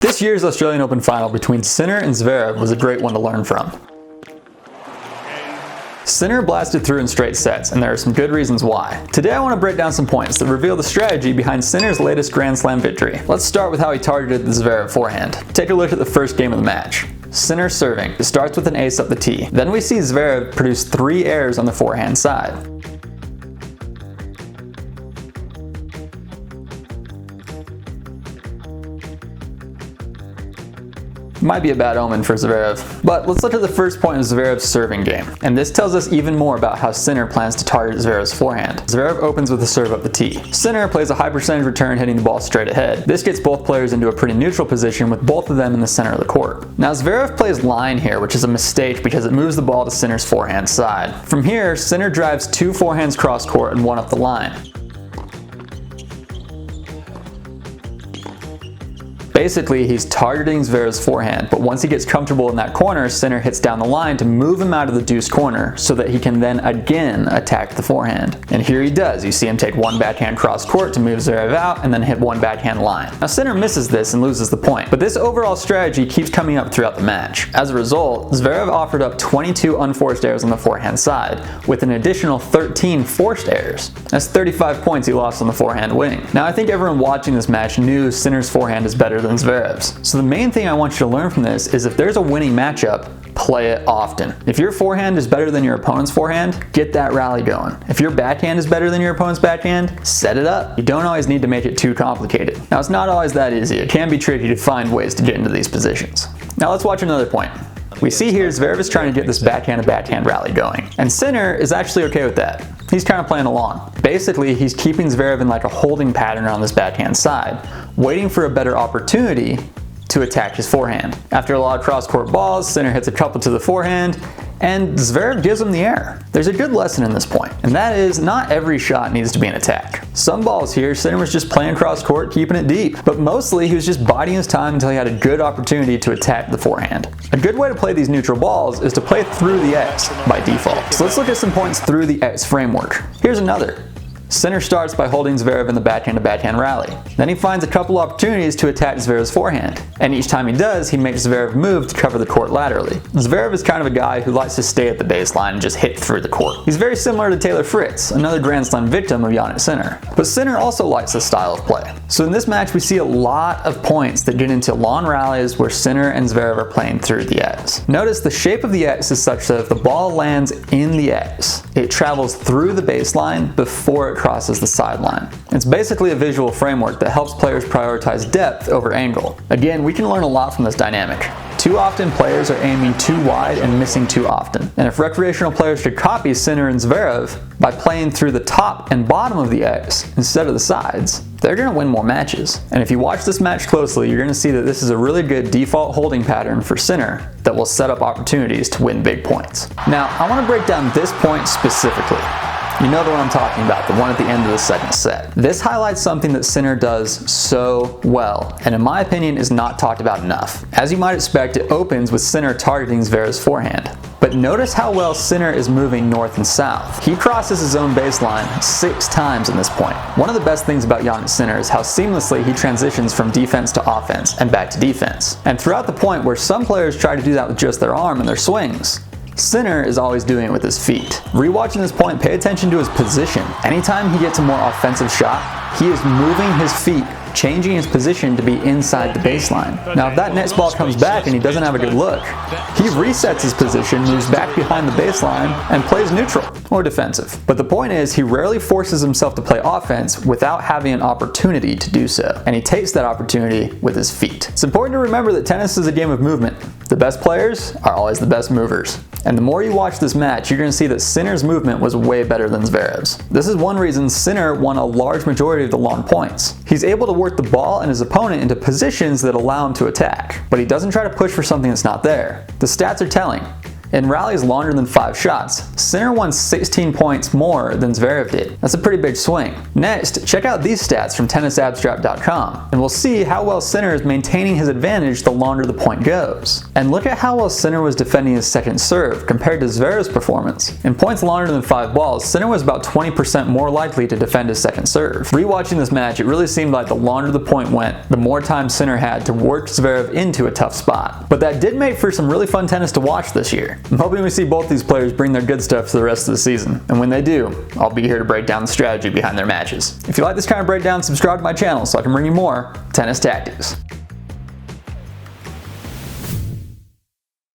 This year's Australian Open final between Sinner and Zverev was a great one to learn from. Sinner blasted through in straight sets, and there are some good reasons why. Today I want to break down some points that reveal the strategy behind Sinner's latest Grand Slam victory. Let's start with how he targeted the Zverev forehand. Take a look at the first game of the match. Sinner serving. It starts with an ace up the tee. Then we see Zverev produce 3 errors on the forehand side. Might be a bad omen for Zverev. But let's look at the first point of Zverev's serving game. And this tells us even more about how Sinner plans to target Zverev's forehand. Zverev opens with a serve up the tee. Sinner plays a high percentage return hitting the ball straight ahead. This gets both players into a pretty neutral position with both of them in the center of the court. Now Zverev plays line here, which is a mistake because it moves the ball to Sinner's forehand side. From here, Sinner drives 2 forehands cross court and 1 up the line. Basically, he's targeting Zverev's forehand, but once he gets comfortable in that corner, Sinner hits down the line to move him out of the deuce corner so that he can then again attack the forehand. And here he does. You see him take 1 backhand cross court to move Zverev out and then hit 1 backhand line. Now Sinner misses this and loses the point, but this overall strategy keeps coming up throughout the match. As a result, Zverev offered up 22 unforced errors on the forehand side, with an additional 13 forced errors. That's 35 points he lost on the forehand wing. Now I think everyone watching this match knew Sinner's forehand is better than Zverev's. So the main thing I want you to learn from this is if there's a winning matchup, play it often. If your forehand is better than your opponent's forehand, get that rally going. If your backhand is better than your opponent's backhand, set it up. You don't always need to make it too complicated. Now it's not always that easy. It can be tricky to find ways to get into these positions. Now let's watch another point. We see here Zverev is trying to get this backhand to backhand rally going, and Sinner is actually okay with that. He's kind of playing along. Basically, he's keeping Zverev in like a holding pattern on this backhand side, waiting for a better opportunity to attack his forehand. After a lot of cross-court balls, Sinner hits a couple to the forehand, and Zverev gives him the error. There's a good lesson in this point, and that is not every shot needs to be an attack. Some balls here, Sinner was just playing cross-court, keeping it deep, but mostly he was just biding his time until he had a good opportunity to attack the forehand. A good way to play these neutral balls is to play through the X by default. So let's look at some points through the X framework. Here's another. Sinner starts by holding Zverev in the backhand-to-backhand rally. Then he finds a couple opportunities to attack Zverev's forehand, and each time he does, he makes Zverev move to cover the court laterally. Zverev is kind of a guy who likes to stay at the baseline and just hit through the court. He's very similar to Taylor Fritz, another Grand Slam victim of Jannik Sinner. But Sinner also likes this style of play. So in this match, we see a lot of points that get into long rallies where Sinner and Zverev are playing through the X. Notice the shape of the X is such that if the ball lands in the X, it travels through the baseline before it crosses the sideline. It's basically a visual framework that helps players prioritize depth over angle. Again, we can learn a lot from this dynamic. Too often players are aiming too wide and missing too often. And if recreational players should copy Sinner and Zverev by playing through the top and bottom of the X instead of the sides, they're going to win more matches. And if you watch this match closely, you're going to see that this is a really good default holding pattern for Sinner that will set up opportunities to win big points. Now, I want to break down this point specifically. You know the one I'm talking about, the one at the end of the second set. This highlights something that Sinner does so well, and in my opinion is not talked about enough. As you might expect, it opens with Sinner targeting Zverev's forehand. But notice how well Sinner is moving north and south. He crosses his own baseline 6 times in this point. One of the best things about Jannik Sinner is how seamlessly he transitions from defense to offense and back to defense. And throughout the point where some players try to do that with just their arm and their swings, Sinner is always doing it with his feet. Rewatching this point, pay attention to his position. Anytime he gets a more offensive shot, he is moving his feet, changing his position to be inside the baseline. Now if that next ball comes back and he doesn't have a good look, he resets his position, moves back behind the baseline, and plays neutral or defensive. But the point is, he rarely forces himself to play offense without having an opportunity to do so, and he takes that opportunity with his feet. It's important to remember that tennis is a game of movement. The best players are always the best movers. And the more you watch this match, you're going to see that Sinner's movement was way better than Zverev's. This is one reason Sinner won a large majority of the long points. He's able to work the ball and his opponent into positions that allow him to attack, but he doesn't try to push for something that's not there. The stats are telling. In rallies longer than 5 shots, Sinner won 16 points more than Zverev did. That's a pretty big swing. Next, check out these stats from tennisabstract.com, and we'll see how well Sinner is maintaining his advantage the longer the point goes. And look at how well Sinner was defending his second serve compared to Zverev's performance. In points longer than 5 balls, Sinner was about 20% more likely to defend his second serve. Rewatching this match, it really seemed like the longer the point went, the more time Sinner had to work Zverev into a tough spot. But that did make for some really fun tennis to watch this year. I'm hoping we see both these players bring their good stuff for the rest of the season. And when they do, I'll be here to break down the strategy behind their matches. If you like this kind of breakdown, subscribe to my channel so I can bring you more tennis tactics.